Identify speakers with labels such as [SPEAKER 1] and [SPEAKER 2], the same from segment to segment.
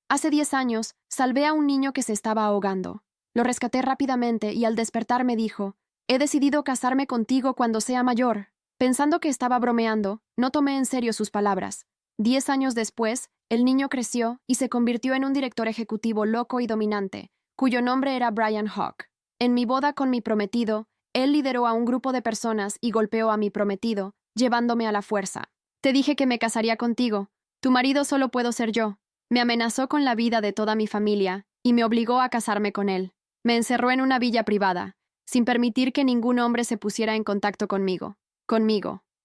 [SPEAKER 1] Hace 10 años, salvé a un niño que se estaba ahogando. Lo rescaté rápidamente y al despertar me dijo, he decidido casarme contigo cuando sea mayor. Pensando que estaba bromeando, no tomé en serio sus palabras. 10 años después, el niño creció y se convirtió en un director ejecutivo loco y dominante, cuyo nombre era Brian Hawk. En mi boda con mi prometido, él lideró a un grupo de personas y golpeó a mi prometido, llevándome a la fuerza. Te dije que me casaría contigo. Tu marido solo puedo ser yo. Me amenazó con la vida de toda mi familia y me obligó a casarme con él. Me encerró en una villa privada, sin permitir que ningún hombre se pusiera en contacto conmigo.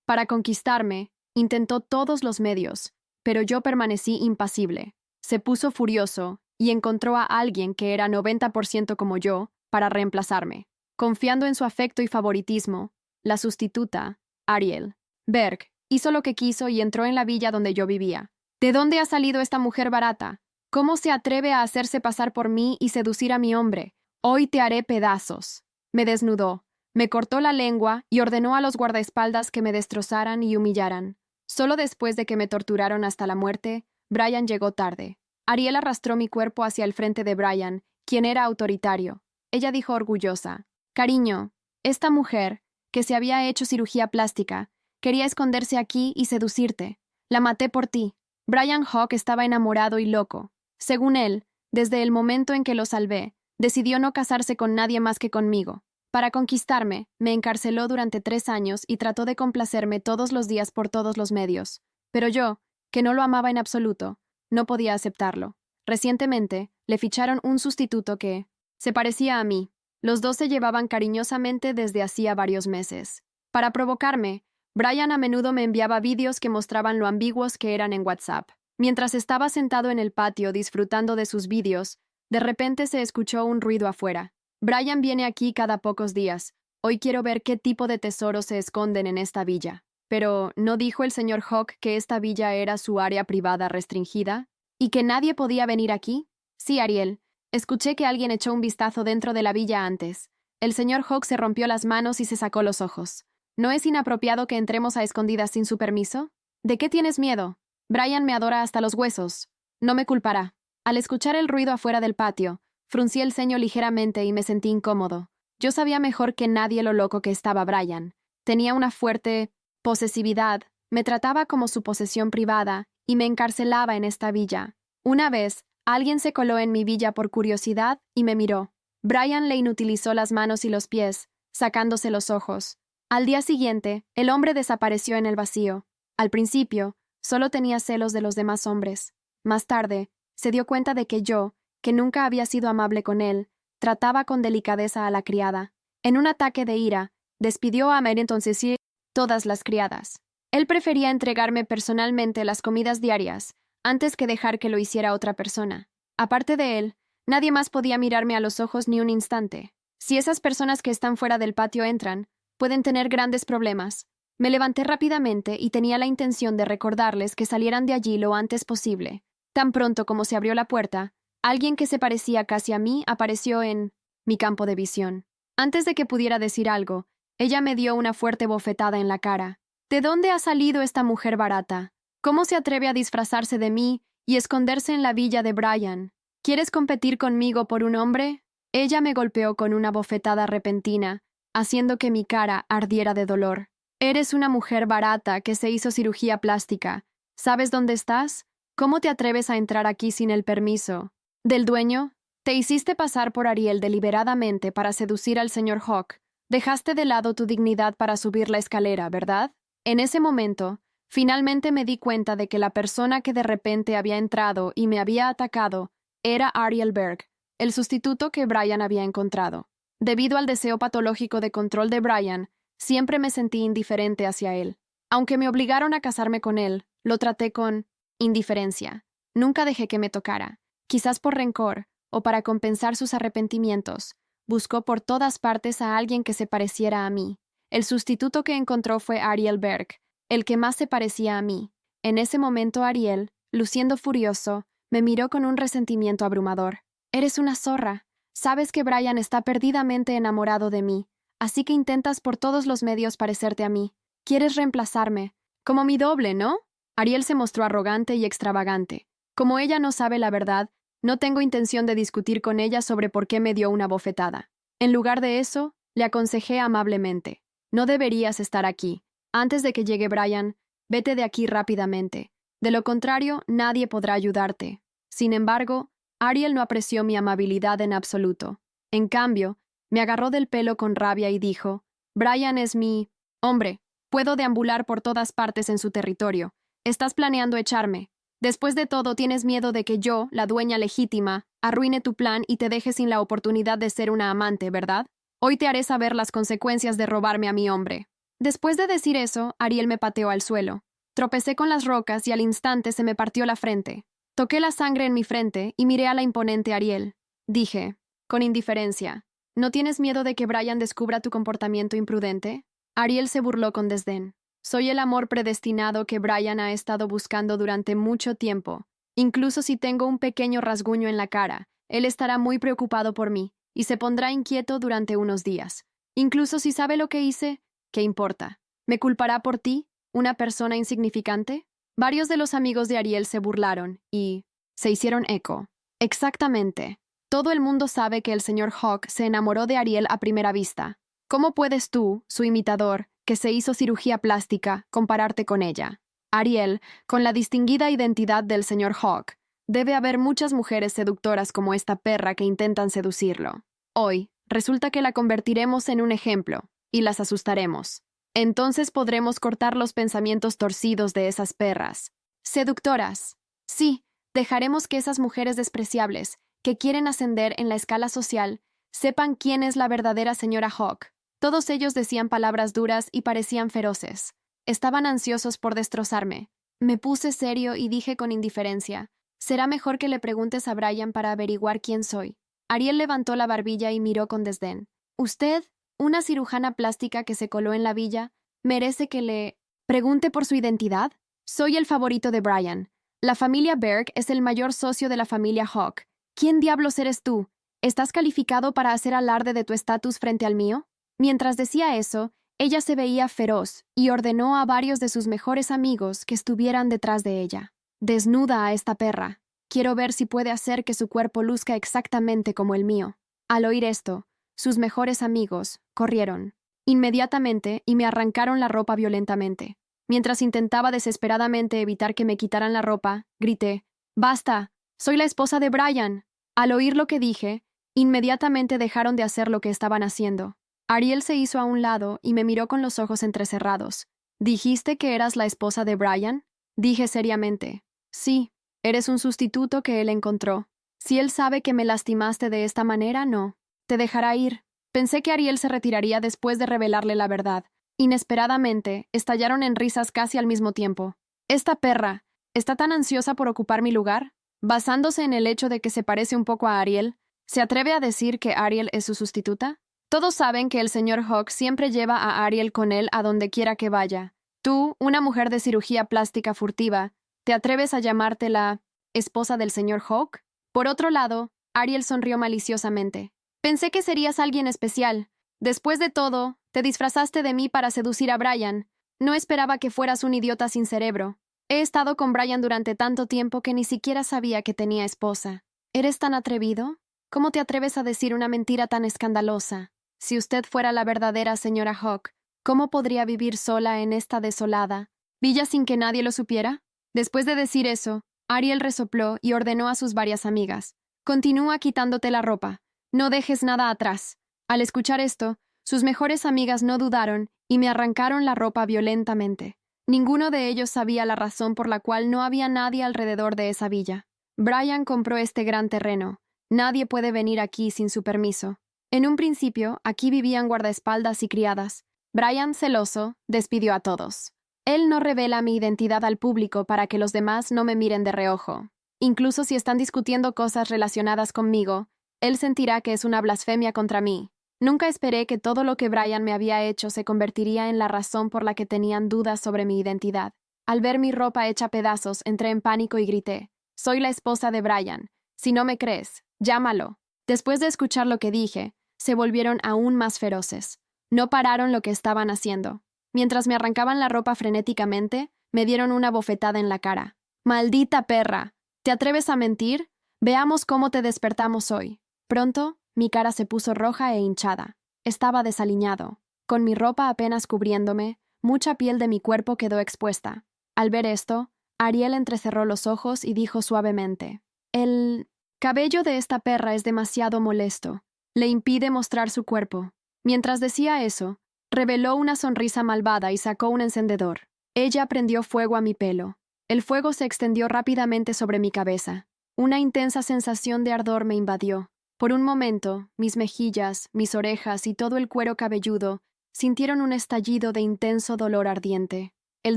[SPEAKER 1] Para conquistarme, intentó todos los medios, pero yo permanecí impasible. Se puso furioso y encontró a alguien que era 90% como yo para reemplazarme. Confiando en su afecto y favoritismo, la sustituta, Ariel Berg, hizo lo que quiso y entró en la villa donde yo vivía. ¿De dónde ha salido esta mujer barata? ¿Cómo se atreve a hacerse pasar por mí y seducir a mi hombre? Hoy te haré pedazos. Me desnudó, me cortó la lengua y ordenó a los guardaespaldas que me destrozaran y humillaran. Solo después de que me torturaron hasta la muerte, Brian llegó tarde. Ariel arrastró mi cuerpo hacia el frente de Brian, quien era autoritario. Ella dijo orgullosa, cariño, esta mujer, que se había hecho cirugía plástica, quería esconderse aquí y seducirte. La maté por ti. Brian Hawk estaba enamorado y loco. Según él, desde el momento en que lo salvé, decidió no casarse con nadie más que conmigo. Para conquistarme, me encarceló durante 3 años y trató de complacerme todos los días por todos los medios. Pero yo, que no lo amaba en absoluto, no podía aceptarlo. Recientemente, le ficharon un sustituto que se parecía a mí. Los dos se llevaban cariñosamente desde hacía varios meses. Para provocarme, Brian a menudo me enviaba vídeos que mostraban lo ambiguos que eran en WhatsApp. Mientras estaba sentado en el patio disfrutando de sus vídeos, de repente se escuchó un ruido afuera. Brian viene aquí cada pocos días. Hoy quiero ver qué tipo de tesoros se esconden en esta villa. Pero, ¿no dijo el señor Hawk que esta villa era su área privada restringida? ¿Y que nadie podía venir aquí? Sí, Ariel. Escuché que alguien echó un vistazo dentro de la villa antes. El señor Hawk se rompió las manos y se sacó los ojos. ¿No es inapropiado que entremos a escondidas sin su permiso? ¿De qué tienes miedo? Brian me adora hasta los huesos. No me culpará. Al escuchar el ruido afuera del patio, fruncí el ceño ligeramente y me sentí incómodo. Yo sabía mejor que nadie lo loco que estaba Brian. Tenía una fuerte posesividad, me trataba como su posesión privada y me encarcelaba en esta villa. Una vez, alguien se coló en mi villa por curiosidad y me miró. Brian le inutilizó las manos y los pies, sacándose los ojos. Al día siguiente, el hombre desapareció en el vacío. Al principio, solo tenía celos de los demás hombres. Más tarde, se dio cuenta de que yo, que nunca había sido amable con él, trataba con delicadeza a la criada. En un ataque de ira, despidió a entonces y todas las criadas. Él prefería entregarme personalmente las comidas diarias, antes que dejar que lo hiciera otra persona. Aparte de él, nadie más podía mirarme a los ojos ni un instante. Si esas personas que están fuera del patio entran, pueden tener grandes problemas. Me levanté rápidamente y tenía la intención de recordarles que salieran de allí lo antes posible. Tan pronto como se abrió la puerta, alguien que se parecía casi a mí apareció en mi campo de visión. Antes de que pudiera decir algo, ella me dio una fuerte bofetada en la cara. ¿De dónde ha salido esta mujer barata? ¿Cómo se atreve a disfrazarse de mí y esconderse en la villa de Brian? ¿Quieres competir conmigo por un hombre? Ella me golpeó con una bofetada repentina, haciendo que mi cara ardiera de dolor. Eres una mujer barata que se hizo cirugía plástica. ¿Sabes dónde estás? ¿Cómo te atreves a entrar aquí sin el permiso del dueño? Te hiciste pasar por Ariel deliberadamente para seducir al señor Hawk. Dejaste de lado tu dignidad para subir la escalera, ¿verdad? En ese momento, finalmente me di cuenta de que la persona que de repente había entrado y me había atacado era Ariel Berg, el sustituto que Brian había encontrado. Debido al deseo patológico de control de Brian, siempre me sentí indiferente hacia él. Aunque me obligaron a casarme con él, lo traté con indiferencia. Nunca dejé que me tocara. Quizás por rencor, o para compensar sus arrepentimientos, buscó por todas partes a alguien que se pareciera a mí. El sustituto que encontró fue Ariel Berg, el que más se parecía a mí. En ese momento Ariel, luciendo furioso, me miró con un resentimiento abrumador. Eres una zorra. Sabes que Brian está perdidamente enamorado de mí, así que intentas por todos los medios parecerte a mí. Quieres reemplazarme, como mi doble, ¿no? Ariel se mostró arrogante y extravagante. Como ella no sabe la verdad, no tengo intención de discutir con ella sobre por qué me dio una bofetada. En lugar de eso, le aconsejé amablemente. No deberías estar aquí. Antes de que llegue Brian, vete de aquí rápidamente. De lo contrario, nadie podrá ayudarte. Sin embargo, Ariel no apreció mi amabilidad en absoluto. En cambio, me agarró del pelo con rabia y dijo, Brian es mi hombre. Puedo deambular por todas partes en su territorio. Estás planeando echarme. Después de todo, tienes miedo de que yo, la dueña legítima, arruine tu plan y te deje sin la oportunidad de ser una amante, ¿verdad? Hoy te haré saber las consecuencias de robarme a mi hombre. Después de decir eso, Ariel me pateó al suelo. Tropecé con las rocas y al instante se me partió la frente. Toqué la sangre en mi frente y miré a la imponente Ariel. Dije, con indiferencia, ¿no tienes miedo de que Brian descubra tu comportamiento imprudente? Ariel se burló con desdén. Soy el amor predestinado que Brian ha estado buscando durante mucho tiempo. Incluso si tengo un pequeño rasguño en la cara, él estará muy preocupado por mí y se pondrá inquieto durante unos días. Incluso si sabe lo que hice, ¿qué importa? ¿Me culpará por ti, una persona insignificante? Varios de los amigos de Ariel se burlaron y se hicieron eco. Exactamente. Todo el mundo sabe que el señor Hawk se enamoró de Ariel a primera vista. ¿Cómo puedes tú, su imitador, que se hizo cirugía plástica, compararte con ella? Ariel, con la distinguida identidad del señor Hawk, debe haber muchas mujeres seductoras como esta perra que intentan seducirlo. Hoy, resulta que la convertiremos en un ejemplo, y las asustaremos. Entonces podremos cortar los pensamientos torcidos de esas perras. Seductoras. Sí, dejaremos que esas mujeres despreciables, que quieren ascender en la escala social, sepan quién es la verdadera señora Hawk. Todos ellos decían palabras duras y parecían feroces. Estaban ansiosos por destrozarme. Me puse serio y dije con indiferencia, será mejor que le preguntes a Brian para averiguar quién soy. Ariel levantó la barbilla y miró con desdén. ¿Usted, una cirujana plástica que se coló en la villa, merece que le pregunte por su identidad? Soy el favorito de Brian. La familia Berg es el mayor socio de la familia Hawk. ¿Quién diablos eres tú? ¿Estás calificado para hacer alarde de tu estatus frente al mío? Mientras decía eso, ella se veía feroz y ordenó a varios de sus mejores amigos que estuvieran detrás de ella. Desnuda a esta perra. Quiero ver si puede hacer que su cuerpo luzca exactamente como el mío. Al oír esto, sus mejores amigos corrieron inmediatamente y me arrancaron la ropa violentamente. Mientras intentaba desesperadamente evitar que me quitaran la ropa, grité, «¡Basta! Soy la esposa de Brian». Al oír lo que dije, inmediatamente dejaron de hacer lo que estaban haciendo. Ariel se hizo a un lado y me miró con los ojos entrecerrados. «¿Dijiste que eras la esposa de Brian?» Dije seriamente. «Sí, eres un sustituto que él encontró. Si él sabe que me lastimaste de esta manera, no. Te dejará ir». Pensé que Ariel se retiraría después de revelarle la verdad. Inesperadamente, estallaron en risas casi al mismo tiempo. «Esta perra, ¿está tan ansiosa por ocupar mi lugar?» Basándose en el hecho de que se parece un poco a Ariel, ¿se atreve a decir que Ariel es su sustituta? Todos saben que el señor Hawk siempre lleva a Ariel con él a donde quiera que vaya. Tú, una mujer de cirugía plástica furtiva, ¿te atreves a llamarte la esposa del señor Hawk? Por otro lado, Ariel sonrió maliciosamente. Pensé que serías alguien especial. Después de todo, te disfrazaste de mí para seducir a Brian. No esperaba que fueras un idiota sin cerebro. He estado con Brian durante tanto tiempo que ni siquiera sabía que tenía esposa. ¿Eres tan atrevido? ¿Cómo te atreves a decir una mentira tan escandalosa? Si usted fuera la verdadera señora Hawk, ¿cómo podría vivir sola en esta desolada villa sin que nadie lo supiera? Después de decir eso, Ariel resopló y ordenó a sus varias amigas. Continúa quitándote la ropa. No dejes nada atrás. Al escuchar esto, sus mejores amigas no dudaron y me arrancaron la ropa violentamente. Ninguno de ellos sabía la razón por la cual no había nadie alrededor de esa villa. Brian compró este gran terreno. Nadie puede venir aquí sin su permiso. En un principio, aquí vivían guardaespaldas y criadas. Brian, celoso, despidió a todos. Él no revela mi identidad al público para que los demás no me miren de reojo. Incluso si están discutiendo cosas relacionadas conmigo, él sentirá que es una blasfemia contra mí. Nunca esperé que todo lo que Brian me había hecho se convertiría en la razón por la que tenían dudas sobre mi identidad. Al ver mi ropa hecha pedazos, entré en pánico y grité, «Soy la esposa de Brian. Si no me crees, llámalo». Después de escuchar lo que dije, se volvieron aún más feroces. No pararon lo que estaban haciendo. Mientras me arrancaban la ropa frenéticamente, me dieron una bofetada en la cara. «¡Maldita perra! ¿Te atreves a mentir? Veamos cómo te despertamos hoy. Pronto, mi cara se puso roja e hinchada. Estaba desaliñado. Con mi ropa apenas cubriéndome, mucha piel de mi cuerpo quedó expuesta. Al ver esto, Ariel entrecerró los ojos y dijo suavemente: El cabello de esta perra es demasiado molesto. Le impide mostrar su cuerpo. Mientras decía eso, reveló una sonrisa malvada y sacó un encendedor. Ella prendió fuego a mi pelo. El fuego se extendió rápidamente sobre mi cabeza. Una intensa sensación de ardor me invadió. Por un momento, mis mejillas, mis orejas y todo el cuero cabelludo sintieron un estallido de intenso dolor ardiente. El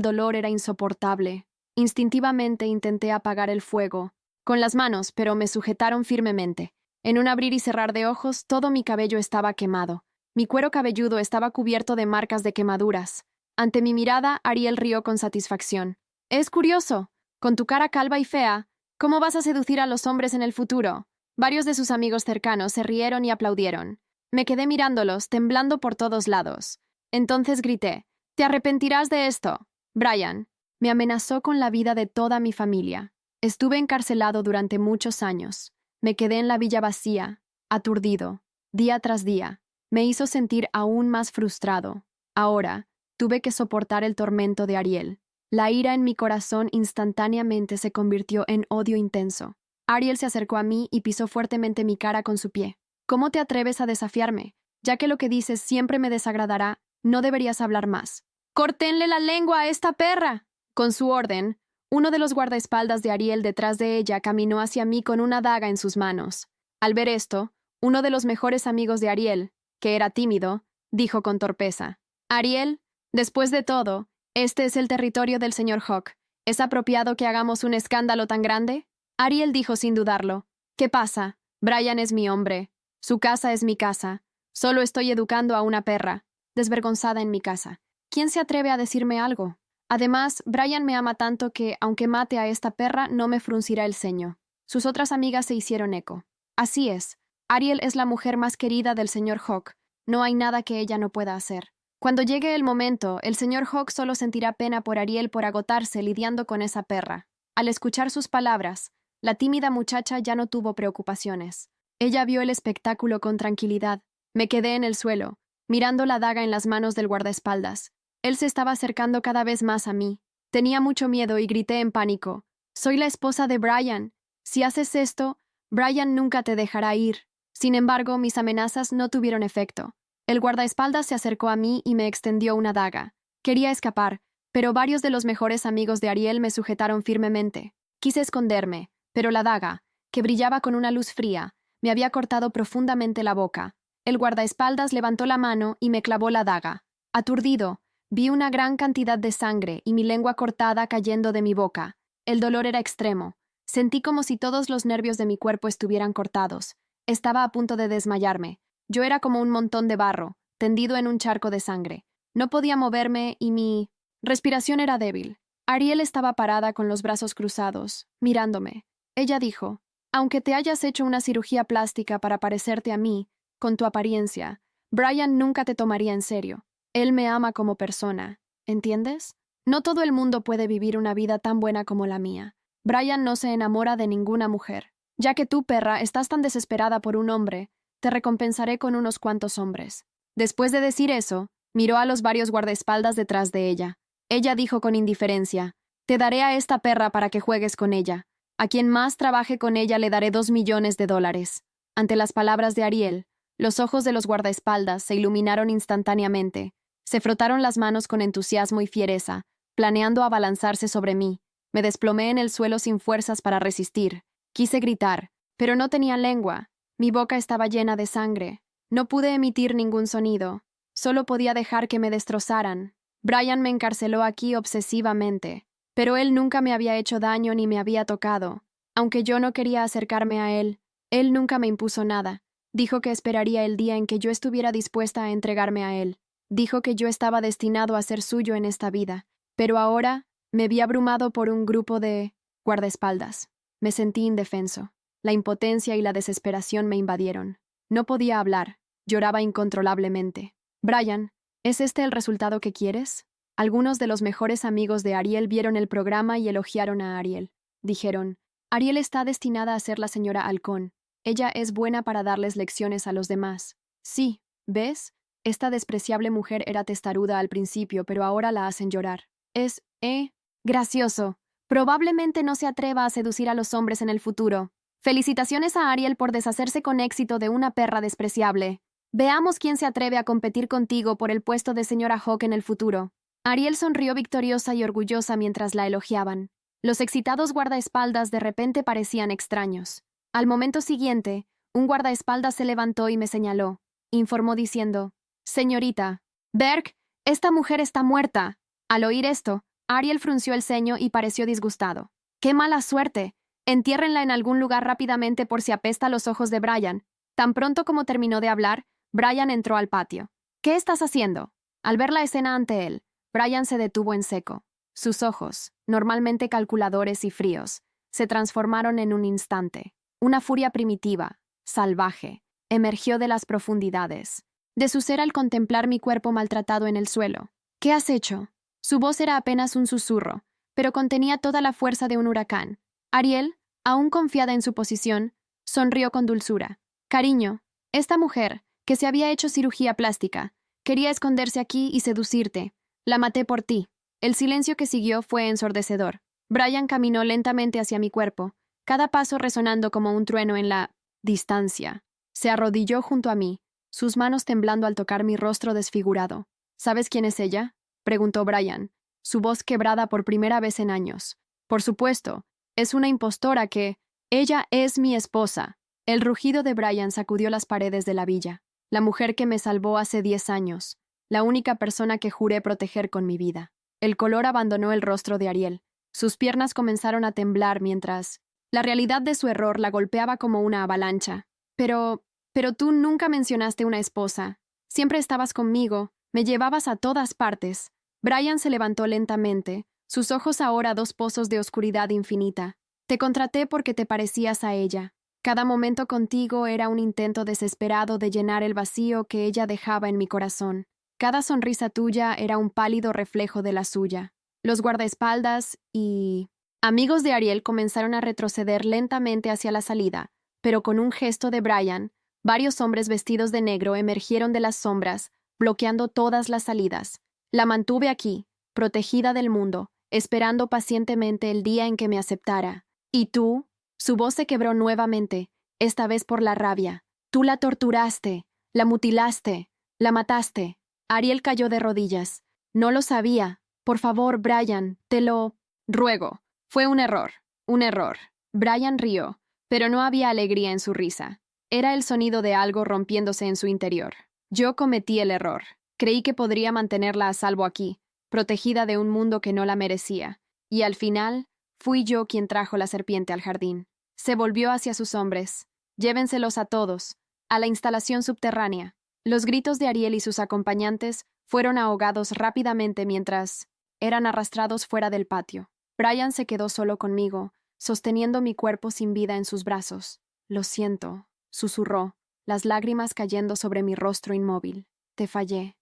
[SPEAKER 1] dolor era insoportable. Instintivamente intenté apagar el fuego con las manos, pero me sujetaron firmemente. En un abrir y cerrar de ojos, todo mi cabello estaba quemado. Mi cuero cabelludo estaba cubierto de marcas de quemaduras. Ante mi mirada, Ariel rió con satisfacción. Es curioso. Con tu cara calva y fea, ¿cómo vas a seducir a los hombres en el futuro? Varios de sus amigos cercanos se rieron y aplaudieron. Me quedé mirándolos, temblando por todos lados. Entonces grité: «¿Te arrepentirás de esto, Brian?» Me amenazó con la vida de toda mi familia. Estuve encarcelado durante muchos años. Me quedé en la villa vacía, aturdido, día tras día. Me hizo sentir aún más frustrado. Ahora, tuve que soportar el tormento de Ariel. La ira en mi corazón instantáneamente se convirtió en odio intenso. Ariel se acercó a mí y pisó fuertemente mi cara con su pie. ¿Cómo te atreves a desafiarme? Ya que lo que dices siempre me desagradará, no deberías hablar más. ¡Córtenle la lengua a esta perra! Con su orden, uno de los guardaespaldas de Ariel detrás de ella caminó hacia mí con una daga en sus manos. Al ver esto, uno de los mejores amigos de Ariel, que era tímido, dijo con torpeza: «Ariel, después de todo, este es el territorio del señor Hawk. ¿Es apropiado que hagamos un escándalo tan grande?» Ariel dijo sin dudarlo: «¿Qué pasa? Brian es mi hombre. Su casa es mi casa. Solo estoy educando a una perra, desvergonzada en mi casa. ¿Quién se atreve a decirme algo? Además, Brian me ama tanto que, aunque mate a esta perra, no me fruncirá el ceño». Sus otras amigas se hicieron eco. Así es. Ariel es la mujer más querida del señor Hawk. No hay nada que ella no pueda hacer. Cuando llegue el momento, el señor Hawk solo sentirá pena por Ariel por agotarse lidiando con esa perra. Al escuchar sus palabras, la tímida muchacha ya no tuvo preocupaciones. Ella vio el espectáculo con tranquilidad. Me quedé en el suelo, mirando la daga en las manos del guardaespaldas. Él se estaba acercando cada vez más a mí. Tenía mucho miedo y grité en pánico: «Soy la esposa de Brian. Si haces esto, Brian nunca te dejará ir». Sin embargo, mis amenazas no tuvieron efecto. El guardaespaldas se acercó a mí y me extendió una daga. Quería escapar, pero varios de los mejores amigos de Ariel me sujetaron firmemente. Quise esconderme, pero la daga, que brillaba con una luz fría, me había cortado profundamente la boca. El guardaespaldas levantó la mano y me clavó la daga. Aturdido, vi una gran cantidad de sangre y mi lengua cortada cayendo de mi boca. El dolor era extremo. Sentí como si todos los nervios de mi cuerpo estuvieran cortados. Estaba a punto de desmayarme. Yo era como un montón de barro, tendido en un charco de sangre. No podía moverme y mi respiración era débil. Ariel estaba parada con los brazos cruzados, mirándome. Ella dijo: «Aunque te hayas hecho una cirugía plástica para parecerte a mí, con tu apariencia, Brian nunca te tomaría en serio. Él me ama como persona, ¿entiendes? No todo el mundo puede vivir una vida tan buena como la mía. Brian no se enamora de ninguna mujer. Ya que tú, perra, estás tan desesperada por un hombre, te recompensaré con unos cuantos hombres». Después de decir eso, miró a los varios guardaespaldas detrás de ella. Ella dijo con indiferencia: «Te daré a esta perra para que juegues con ella. A quien más trabaje con ella le daré $2 millones». Ante las palabras de Ariel, los ojos de los guardaespaldas se iluminaron instantáneamente. Se frotaron las manos con entusiasmo y fiereza, planeando abalanzarse sobre mí. Me desplomé en el suelo sin fuerzas para resistir. Quise gritar, pero no tenía lengua. Mi boca estaba llena de sangre. No pude emitir ningún sonido. Solo podía dejar que me destrozaran. Brian me encarceló aquí obsesivamente, pero él nunca me había hecho daño ni me había tocado. Aunque yo no quería acercarme a él nunca me impuso nada. Dijo que esperaría el día en que yo estuviera dispuesta a entregarme a él. Dijo que yo estaba destinado a ser suyo en esta vida. Pero ahora me vi abrumado por un grupo de guardaespaldas. Me sentí indefenso. La impotencia y la desesperación me invadieron. No podía hablar. Lloraba incontrolablemente. «Brian, ¿es este el resultado que quieres?» Algunos de los mejores amigos de Ariel vieron el programa y elogiaron a Ariel. Dijeron: Ariel está destinada a ser la señora Halcón. Ella es buena para darles lecciones a los demás. Sí, ¿ves? Esta despreciable mujer era testaruda al principio, pero ahora la hacen llorar. Gracioso. Probablemente no se atreva a seducir a los hombres en el futuro. Felicitaciones a Ariel por deshacerse con éxito de una perra despreciable. Veamos quién se atreve a competir contigo por el puesto de señora Hawk en el futuro. Ariel sonrió victoriosa y orgullosa mientras la elogiaban. Los excitados guardaespaldas de repente parecían extraños. Al momento siguiente, un guardaespaldas se levantó y me señaló. Informó diciendo: «Señorita, Berg, esta mujer está muerta». Al oír esto, Ariel frunció el ceño y pareció disgustado. «¡Qué mala suerte! Entiérrenla en algún lugar rápidamente por si apesta los ojos de Brian». Tan pronto como terminó de hablar, Brian entró al patio. «¿Qué estás haciendo?». Al ver la escena ante él, Brian se detuvo en seco. Sus ojos, normalmente calculadores y fríos, se transformaron en un instante. Una furia primitiva, salvaje, emergió de las profundidades de su ser al contemplar mi cuerpo maltratado en el suelo. «¿Qué has hecho?». Su voz era apenas un susurro, pero contenía toda la fuerza de un huracán. Ariel, aún confiada en su posición, sonrió con dulzura. «Cariño, esta mujer, que se había hecho cirugía plástica, quería esconderse aquí y seducirte. La maté por ti». El silencio que siguió fue ensordecedor. Brian caminó lentamente hacia mi cuerpo, cada paso resonando como un trueno en la distancia. Se arrodilló junto a mí, sus manos temblando al tocar mi rostro desfigurado. «¿Sabes quién es ella?», preguntó Brian, su voz quebrada por primera vez en años. «Por supuesto, es una impostora que... Ella es mi esposa». El rugido de Brian sacudió las paredes de la villa. «La mujer que me salvó hace 10 años. La única persona que juré proteger con mi vida». El color abandonó el rostro de Ariel. Sus piernas comenzaron a temblar mientras... La realidad de su error la golpeaba como una avalancha. Pero tú nunca mencionaste una esposa. Siempre estabas conmigo, me llevabas a todas partes». Brian se levantó lentamente, sus ojos ahora 2 pozos de oscuridad infinita. «Te contraté porque te parecías a ella. Cada momento contigo era un intento desesperado de llenar el vacío que ella dejaba en mi corazón. Cada sonrisa tuya era un pálido reflejo de la suya». Los guardaespaldas y... amigos de Ariel comenzaron a retroceder lentamente hacia la salida, pero con un gesto de Brian, varios hombres vestidos de negro emergieron de las sombras, bloqueando todas las salidas. La mantuve aquí, protegida del mundo, esperando pacientemente el día en que me aceptara. «¿Y tú?». Su voz se quebró nuevamente, esta vez por la rabia. «Tú la torturaste, la mutilaste, la mataste». Ariel cayó de rodillas. «No lo sabía. Por favor, Brian, te lo ruego. Fue un error, un error». Brian rió, pero no había alegría en su risa. Era el sonido de algo rompiéndose en su interior. «Yo cometí el error. Creí que podría mantenerla a salvo aquí, protegida de un mundo que no la merecía. Y al final, fui yo quien trajo la serpiente al jardín». Se volvió hacia sus hombres. «Llévenselos a todos, a la instalación subterránea». Los gritos de Ariel y sus acompañantes fueron ahogados rápidamente mientras eran arrastrados fuera del patio. Brian se quedó solo conmigo, sosteniendo mi cuerpo sin vida en sus brazos. «Lo siento», susurró, las lágrimas cayendo sobre mi rostro inmóvil. Te fallé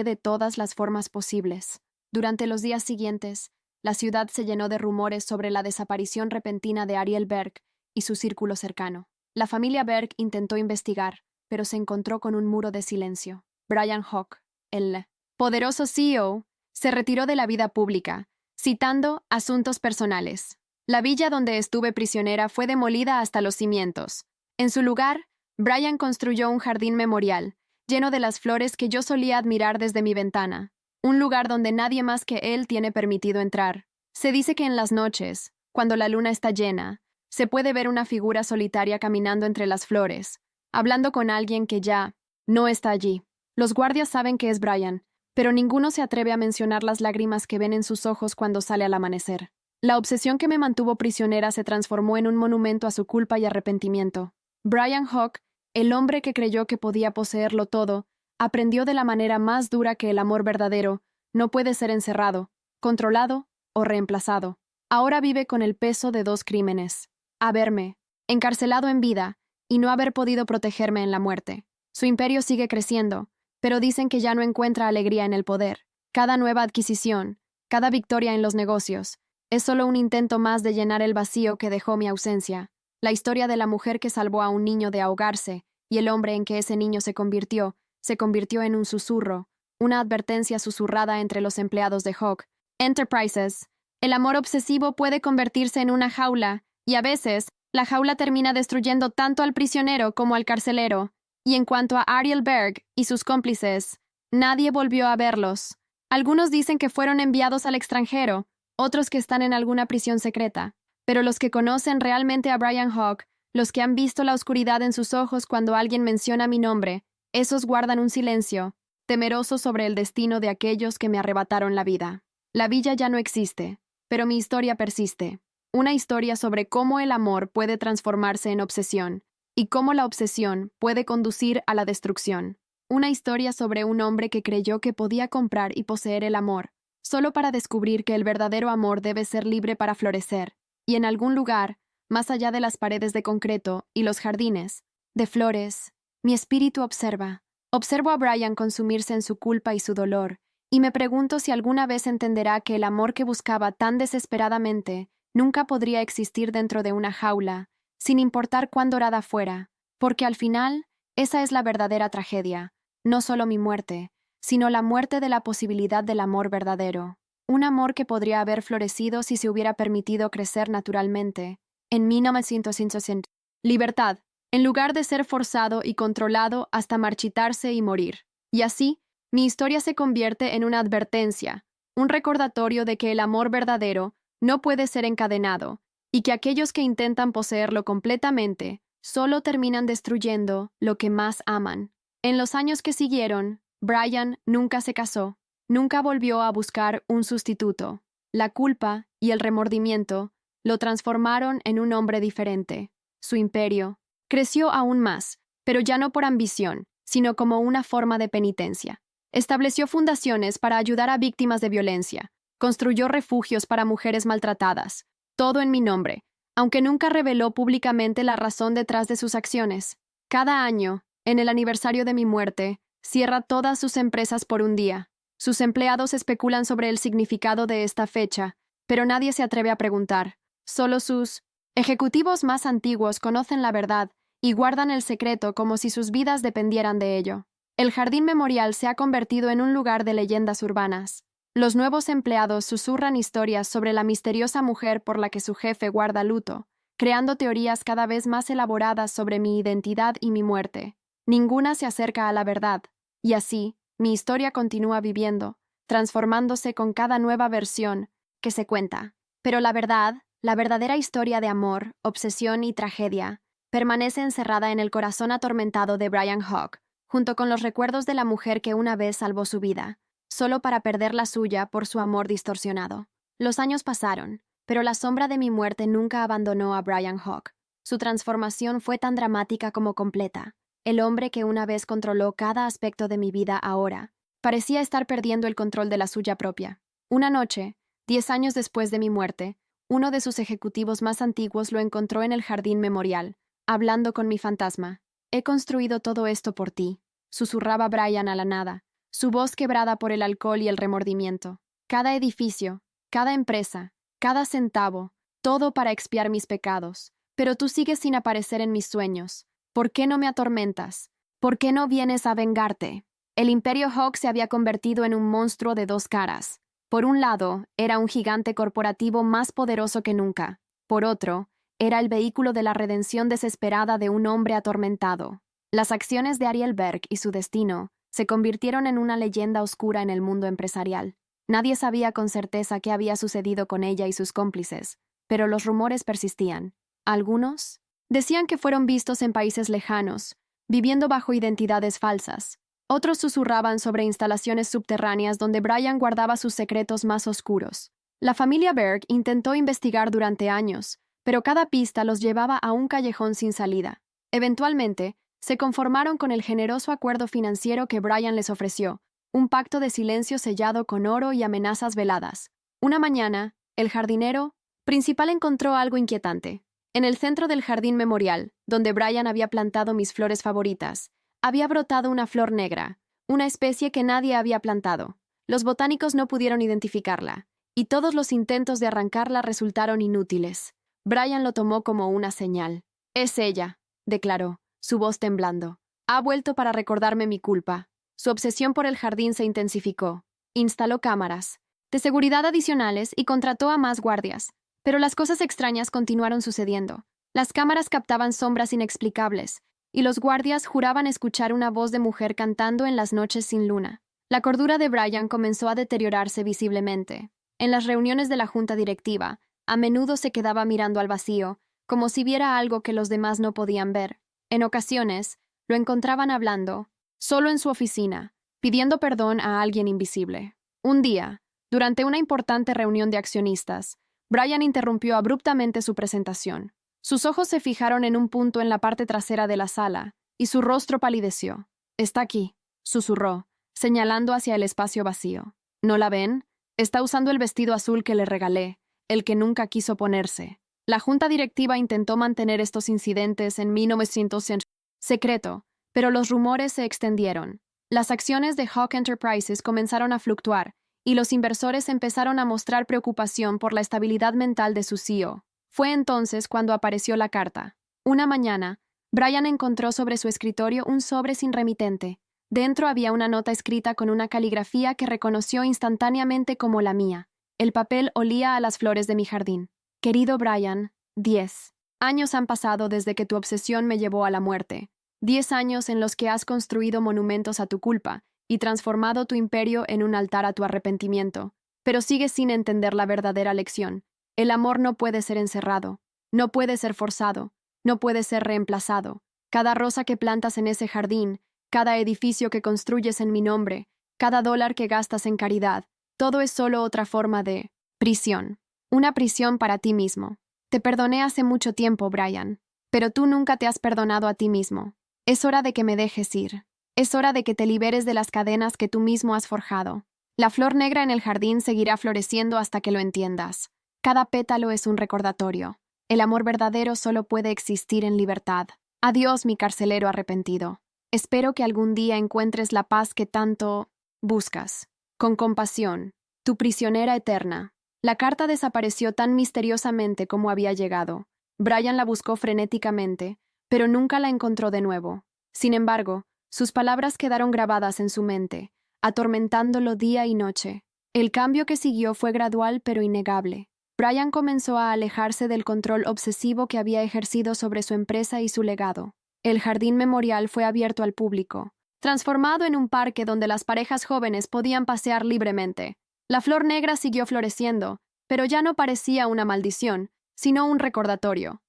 [SPEAKER 1] de todas las formas posibles». Durante los días siguientes, la ciudad se llenó de rumores sobre la desaparición repentina de Ariel Berg y su círculo cercano. La familia Berg intentó investigar, pero se encontró con un muro de silencio. Brian Hawk, el poderoso CEO, se retiró de la vida pública, citando asuntos personales. La villa donde estuve prisionera fue demolida hasta los cimientos. En su lugar, Brian construyó un jardín memorial, lleno de las flores que yo solía admirar desde mi ventana, un lugar donde nadie más que él tiene permitido entrar. Se dice que en las noches, cuando la luna está llena, se puede ver una figura solitaria caminando entre las flores, hablando con alguien que ya no está allí. Los guardias saben que es Brian, pero ninguno se atreve a mencionar las lágrimas que ven en sus ojos cuando sale al amanecer. La obsesión que me mantuvo prisionera se transformó en un monumento a su culpa y arrepentimiento. Brian Hawk, el hombre que creyó que podía poseerlo todo, aprendió de la manera más dura que el amor verdadero no puede ser encerrado, controlado o reemplazado. Ahora vive con el peso de 2 crímenes: haberme encarcelado en vida y no haber podido protegerme en la muerte. Su imperio sigue creciendo, pero dicen que ya no encuentra alegría en el poder. Cada nueva adquisición, cada victoria en los negocios, Es solo un intento más de llenar el vacío que dejó mi ausencia. La historia de la mujer que salvó a un niño de ahogarse y el hombre en que ese niño se convirtió en un susurro, una advertencia susurrada entre los empleados de Hawk Enterprises. El amor obsesivo puede convertirse en una jaula, y a veces, la jaula termina destruyendo tanto al prisionero como al carcelero. Y en cuanto a Ariel Berg y sus cómplices, nadie volvió a verlos. Algunos dicen que fueron enviados al extranjero, otros que están en alguna prisión secreta. Pero los que conocen realmente a Brian Hawk, los que han visto la oscuridad en sus ojos cuando alguien menciona mi nombre, esos guardan un silencio, temeroso sobre el destino de aquellos que me arrebataron la vida. La villa ya no existe, pero mi historia persiste. Una historia sobre cómo el amor puede transformarse en obsesión y cómo la obsesión puede conducir a la destrucción. Una historia sobre un hombre que creyó que podía comprar y poseer el amor, solo para descubrir que el verdadero amor debe ser libre para florecer, y en algún lugar, más allá de las paredes de concreto y los jardines de flores, mi espíritu observo a Brian consumirse en su culpa y su dolor, y me pregunto si alguna vez entenderá que el amor que buscaba tan desesperadamente nunca podría existir dentro de una jaula, sin importar cuán dorada fuera, porque al final, esa es la verdadera tragedia, no solo mi muerte, sino la muerte de la posibilidad del amor verdadero. Un amor que podría haber florecido si se hubiera permitido crecer naturalmente. En 1960. Libertad, en lugar de ser forzado y controlado hasta marchitarse y morir. Y así, mi historia se convierte en una advertencia, un recordatorio de que el amor verdadero no puede ser encadenado, y que aquellos que intentan poseerlo completamente solo terminan destruyendo lo que más aman. En los años que siguieron, Brian nunca se casó. Nunca volvió a buscar un sustituto. La culpa y el remordimiento lo transformaron en un hombre diferente. Su imperio creció aún más, pero ya no por ambición, sino como una forma de penitencia. Estableció fundaciones para ayudar a víctimas de violencia, construyó refugios para mujeres maltratadas, todo en mi nombre, aunque nunca reveló públicamente la razón detrás de sus acciones. Cada año, en el aniversario de mi muerte, cierra todas sus empresas por un día. Sus empleados especulan sobre el significado de esta fecha, pero nadie se atreve a preguntar. Solo sus ejecutivos más antiguos conocen la verdad y guardan el secreto como si sus vidas dependieran de ello. El jardín memorial se ha convertido en un lugar de leyendas urbanas. Los nuevos empleados susurran historias sobre la misteriosa mujer por la que su jefe guarda luto, creando teorías cada vez más elaboradas sobre mi identidad y mi muerte. Ninguna se acerca a la verdad, y así, mi historia continúa viviendo, transformándose con cada nueva versión que se cuenta. Pero la verdad, la verdadera historia de amor, obsesión y tragedia, permanece encerrada en el corazón atormentado de Brian Hawk, junto con los recuerdos de la mujer que una vez salvó su vida, solo para perder la suya por su amor distorsionado. Los años pasaron, pero la sombra de mi muerte nunca abandonó a Brian Hawk. Su transformación fue tan dramática como completa. El hombre que una vez controló cada aspecto de mi vida ahora parecía estar perdiendo el control de la suya propia. Una noche, 10 años después de mi muerte, uno de sus ejecutivos más antiguos lo encontró en el jardín memorial, hablando con mi fantasma. «He construido todo esto por ti», susurraba Brian a la nada, su voz quebrada por el alcohol y el remordimiento. «Cada edificio, cada empresa, cada centavo, todo para expiar mis pecados. Pero tú sigues sin aparecer en mis sueños. ¿Por qué no me atormentas? ¿Por qué no vienes a vengarte?» El Imperio Hawk se había convertido en un monstruo de dos caras. Por un lado, era un gigante corporativo más poderoso que nunca. Por otro, era el vehículo de la redención desesperada de un hombre atormentado. Las acciones de Ariel Berg y su destino se convirtieron en una leyenda oscura en el mundo empresarial. Nadie sabía con certeza qué había sucedido con ella y sus cómplices, pero los rumores persistían. Algunos decían que fueron vistos en países lejanos, viviendo bajo identidades falsas. Otros susurraban sobre instalaciones subterráneas donde Brian guardaba sus secretos más oscuros. La familia Berg intentó investigar durante años, pero cada pista los llevaba a un callejón sin salida. Eventualmente, se conformaron con el generoso acuerdo financiero que Brian les ofreció, un pacto de silencio sellado con oro y amenazas veladas. Una mañana, el jardinero principal encontró algo inquietante. En el centro del jardín memorial, donde Brian había plantado mis flores favoritas, había brotado una flor negra, una especie que nadie había plantado. Los botánicos no pudieron identificarla, y todos los intentos de arrancarla resultaron inútiles. Brian lo tomó como una señal. «Es ella», declaró, su voz temblando. «Ha vuelto para recordarme mi culpa». Su obsesión por el jardín se intensificó. Instaló cámaras de seguridad adicionales y contrató a más guardias. Pero las cosas extrañas continuaron sucediendo. Las cámaras captaban sombras inexplicables, y los guardias juraban escuchar una voz de mujer cantando en las noches sin luna. La cordura de Brian comenzó a deteriorarse visiblemente. En las reuniones de la junta directiva, a menudo se quedaba mirando al vacío, como si viera algo que los demás no podían ver. En ocasiones, lo encontraban hablando, solo en su oficina, pidiendo perdón a alguien invisible. Un día, durante una importante reunión de accionistas, Brian interrumpió abruptamente su presentación. Sus ojos se fijaron en un punto en la parte trasera de la sala, y su rostro palideció. «Está aquí», susurró, señalando hacia el espacio vacío. «¿No la ven? Está usando el vestido azul que le regalé, el que nunca quiso ponerse». La junta directiva intentó mantener estos incidentes en 1900 secreto, pero los rumores se extendieron. Las acciones de Hawk Enterprises comenzaron a fluctuar, y los inversores empezaron a mostrar preocupación por la estabilidad mental de su CEO. Fue entonces cuando apareció la carta. Una mañana, Brian encontró sobre su escritorio un sobre sin remitente. Dentro había una nota escrita con una caligrafía que reconoció instantáneamente como la mía. El papel olía a las flores de mi jardín. «Querido Brian, 10 años han pasado desde que tu obsesión me llevó a la muerte. 10 años en los que has construido monumentos a tu culpa y transformado tu imperio en un altar a tu arrepentimiento. Pero sigues sin entender la verdadera lección. El amor no puede ser encerrado, no puede ser forzado, no puede ser reemplazado. Cada rosa que plantas en ese jardín, cada edificio que construyes en mi nombre, cada dólar que gastas en caridad, todo es solo otra forma de prisión. Una prisión para ti mismo. Te perdoné hace mucho tiempo, Brian, pero tú nunca te has perdonado a ti mismo. Es hora de que me dejes ir. Es hora de que te liberes de las cadenas que tú mismo has forjado. La flor negra en el jardín seguirá floreciendo hasta que lo entiendas. Cada pétalo es un recordatorio. El amor verdadero solo puede existir en libertad. Adiós, mi carcelero arrepentido. Espero que algún día encuentres la paz que tanto buscas. Con compasión, tu prisionera eterna». La carta desapareció tan misteriosamente como había llegado. Brian la buscó frenéticamente, pero nunca la encontró de nuevo. Sin embargo, sus palabras quedaron grabadas en su mente, atormentándolo día y noche. El cambio que siguió fue gradual pero innegable. Brian comenzó a alejarse del control obsesivo que había ejercido sobre su empresa y su legado. El jardín memorial fue abierto al público, transformado en un parque donde las parejas jóvenes podían pasear libremente. La flor negra siguió floreciendo, pero ya no parecía una maldición, sino un recordatorio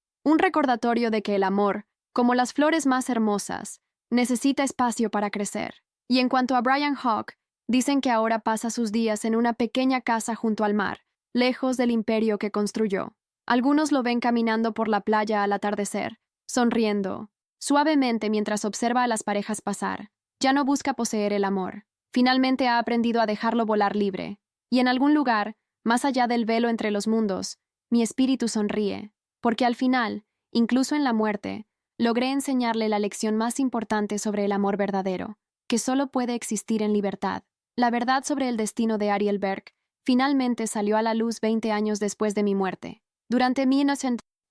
[SPEAKER 1] de que el amor, como las flores más hermosas, necesita espacio para crecer. Y en cuanto a Brian Hawk, dicen que ahora pasa sus días en una pequeña casa junto al mar, lejos del imperio que construyó. Algunos lo ven caminando por la playa al atardecer, sonriendo suavemente mientras observa a las parejas pasar. Ya no busca poseer el amor. Finalmente ha aprendido a dejarlo volar libre. Y en algún lugar, más allá del velo entre los mundos, mi espíritu sonríe, porque al final, incluso en la muerte, logré enseñarle la lección más importante sobre el amor verdadero, que solo puede existir en libertad. La verdad sobre el destino de Ariel Berg finalmente salió a la luz 20 años después de mi muerte. Durante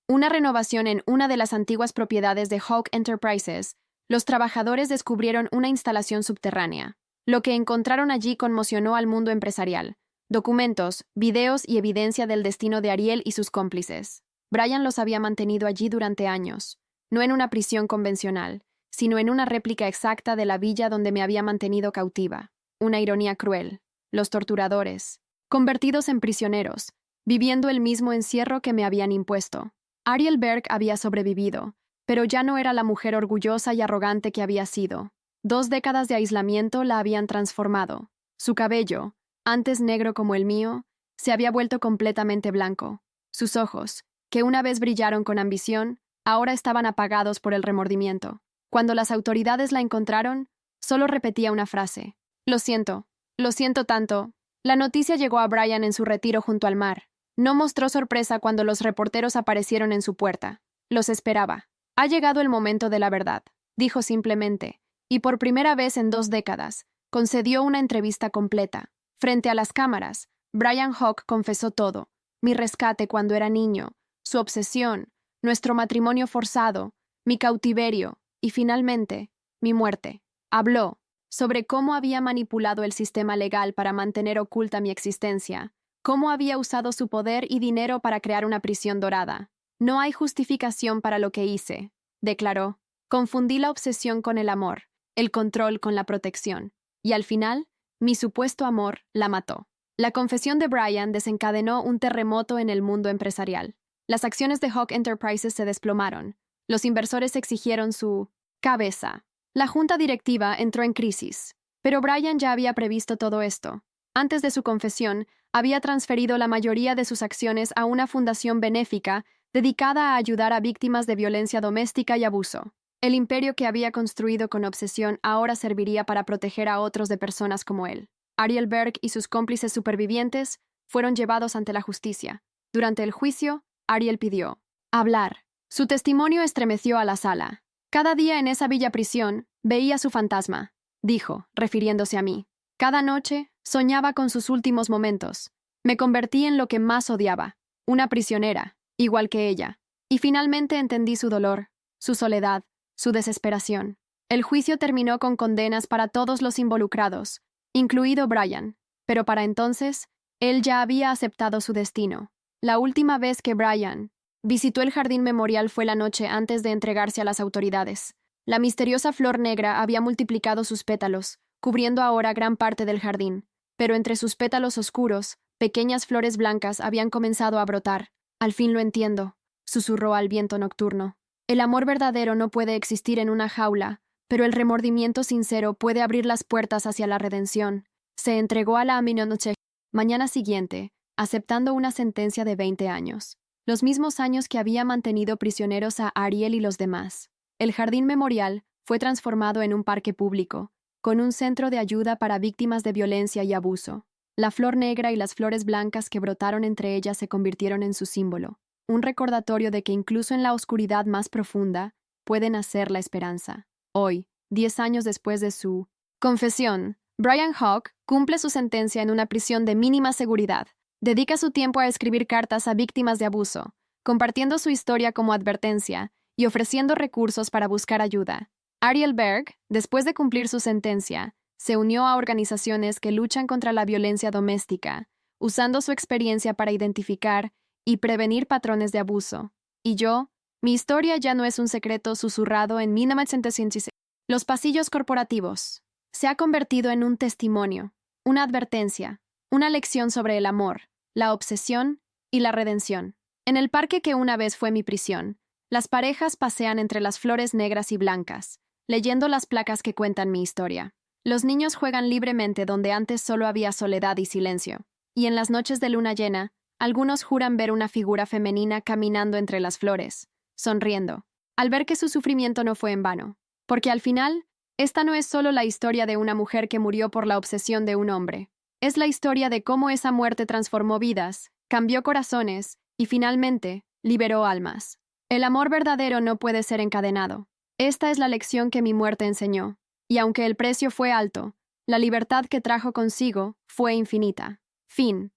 [SPEAKER 1] una renovación en una de las antiguas propiedades de Hawk Enterprises, los trabajadores descubrieron una instalación subterránea. Lo que encontraron allí conmocionó al mundo empresarial. Documentos, videos y evidencia del destino de Ariel y sus cómplices. Brian los había mantenido allí durante años, no en una prisión convencional, sino en una réplica exacta de la villa donde me había mantenido cautiva. Una ironía cruel. Los torturadores, convertidos en prisioneros, viviendo el mismo encierro que me habían impuesto. Ariel Berg había sobrevivido, pero ya no era la mujer orgullosa y arrogante que había sido. 2 décadas de aislamiento la habían transformado. Su cabello, antes negro como el mío, se había vuelto completamente blanco. Sus ojos, que una vez brillaron con ambición, ahora estaban apagados por el remordimiento. Cuando las autoridades la encontraron, solo repetía una frase. Lo siento tanto. La noticia llegó a Brian en su retiro junto al mar. No mostró sorpresa cuando los reporteros aparecieron en su puerta. Los esperaba. Ha llegado el momento de la verdad, dijo simplemente, y por primera vez en 2 décadas, concedió una entrevista completa. Frente a las cámaras, Brian Hawk confesó todo: mi rescate cuando era niño, su obsesión, nuestro matrimonio forzado, mi cautiverio y, finalmente, mi muerte. Habló sobre cómo había manipulado el sistema legal para mantener oculta mi existencia, cómo había usado su poder y dinero para crear una prisión dorada. No hay justificación para lo que hice, declaró. Confundí la obsesión con el amor, el control con la protección, y al final, mi supuesto amor la mató. La confesión de Brian desencadenó un terremoto en el mundo empresarial. Las acciones de Hawk Enterprises se desplomaron. Los inversores exigieron su cabeza. La junta directiva entró en crisis. Pero Brian ya había previsto todo esto. Antes de su confesión, había transferido la mayoría de sus acciones a una fundación benéfica dedicada a ayudar a víctimas de violencia doméstica y abuso. El imperio que había construido con obsesión ahora serviría para proteger a otros de personas como él. Ariel Berg y sus cómplices supervivientes fueron llevados ante la justicia. Durante el juicio, Ariel pidió hablar. Su testimonio estremeció a la sala. Cada día en esa villa prisión veía su fantasma, dijo, refiriéndose a mí. Cada noche soñaba con sus últimos momentos. Me convertí en lo que más odiaba, una prisionera, igual que ella. Y finalmente entendí su dolor, su soledad, su desesperación. El juicio terminó con condenas para todos los involucrados, incluido Brian, pero para entonces, él ya había aceptado su destino. La última vez que Brian visitó el jardín memorial fue la noche antes de entregarse a las autoridades. La misteriosa flor negra había multiplicado sus pétalos, cubriendo ahora gran parte del jardín, pero entre sus pétalos oscuros, pequeñas flores blancas habían comenzado a brotar. Al fin lo entiendo, susurró al viento nocturno. El amor verdadero no puede existir en una jaula, pero el remordimiento sincero puede abrir las puertas hacia la redención. Se entregó a la noche mañana siguiente, aceptando una sentencia de 20 años. Los mismos años que había mantenido prisioneros a Ariel y los demás. El jardín memorial fue transformado en un parque público, con un centro de ayuda para víctimas de violencia y abuso. La flor negra y las flores blancas que brotaron entre ellas se convirtieron en su símbolo, un recordatorio de que incluso en la oscuridad más profunda puede nacer la esperanza. Hoy, 10 años después de su confesión, Brian Hawk cumple su sentencia en una prisión de mínima seguridad. Dedica su tiempo a escribir cartas a víctimas de abuso, compartiendo su historia como advertencia y ofreciendo recursos para buscar ayuda. Ariel Berg, después de cumplir su sentencia, se unió a organizaciones que luchan contra la violencia doméstica, usando su experiencia para identificar y prevenir patrones de abuso. Y yo, mi historia ya no es un secreto susurrado en 1976. Los pasillos corporativos. Se ha convertido en un testimonio, una advertencia, una lección sobre el amor, la obsesión y la redención. En el parque que una vez fue mi prisión, las parejas pasean entre las flores negras y blancas, leyendo las placas que cuentan mi historia. Los niños juegan libremente donde antes solo había soledad y silencio. Y en las noches de luna llena, algunos juran ver una figura femenina caminando entre las flores, sonriendo, al ver que su sufrimiento no fue en vano. Porque al final, esta no es solo la historia de una mujer que murió por la obsesión de un hombre. Es la historia de cómo esa muerte transformó vidas, cambió corazones y finalmente liberó almas. El amor verdadero no puede ser encadenado. Esta es la lección que mi muerte enseñó. Y aunque el precio fue alto, la libertad que trajo consigo fue infinita. Fin.